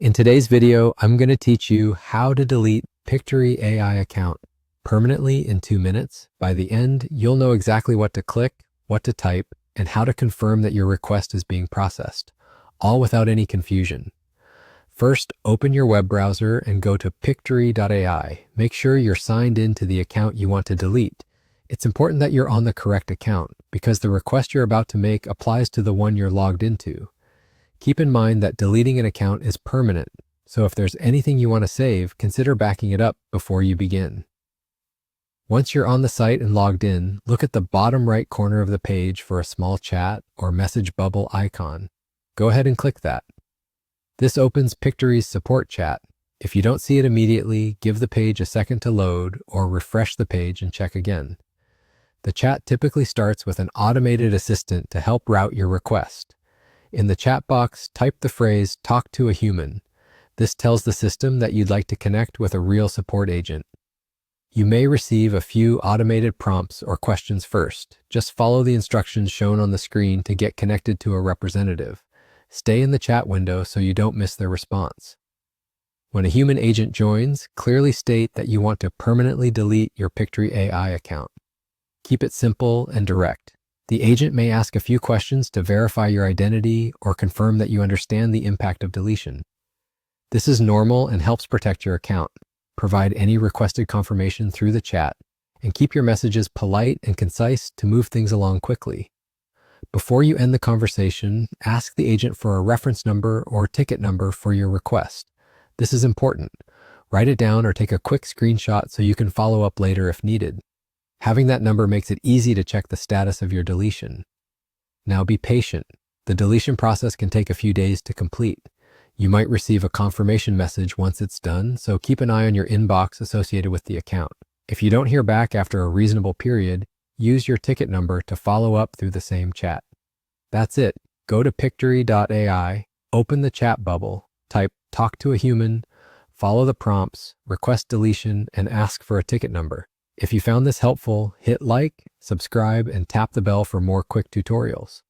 In today's video, I'm going to teach you how to delete Pictory AI account permanently in 2 minutes. By the end, you'll know exactly what to click, what to type, and how to confirm that your request is being processed, all without any confusion. First, open your web browser and go to Pictory.ai. Make sure you're signed into the account you want to delete. It's important that you're on the correct account because the request you're about to make applies to the one you're logged into. Keep in mind that deleting an account is permanent, so if there's anything you want to save, consider backing it up before you begin. Once you're on the site and logged in, look at the bottom right corner of the page for a small chat or message bubble icon. Go ahead and click that. This opens Pictory's support chat. If you don't see it immediately, give the page a second to load or refresh the page and check again. The chat typically starts with an automated assistant to help route your request. In the chat box, type the phrase, "Talk to a human." This tells the system that you'd like to connect with a real support agent. You may receive a few automated prompts or questions first. Just follow the instructions shown on the screen to get connected to a representative. Stay in the chat window so you don't miss their response. When a human agent joins, clearly state that you want to permanently delete your Pictory AI account. Keep it simple and direct. The agent may ask a few questions to verify your identity or confirm that you understand the impact of deletion. This is normal and helps protect your account. Provide any requested confirmation through the chat, and keep your messages polite and concise to move things along quickly. Before you end the conversation, ask the agent for a reference number or ticket number for your request. This is important. Write it down or take a quick screenshot so you can follow up later if needed. Having that number makes it easy to check the status of your deletion. Now be patient. The deletion process can take a few days to complete. You might receive a confirmation message once it's done, so keep an eye on your inbox associated with the account. If you don't hear back after a reasonable period, use your ticket number to follow up through the same chat. That's it. Go to Pictory.ai, open the chat bubble, type "Talk to a human," follow the prompts, request deletion, and ask for a ticket number. If you found this helpful, hit like, subscribe, and tap the bell for more quick tutorials.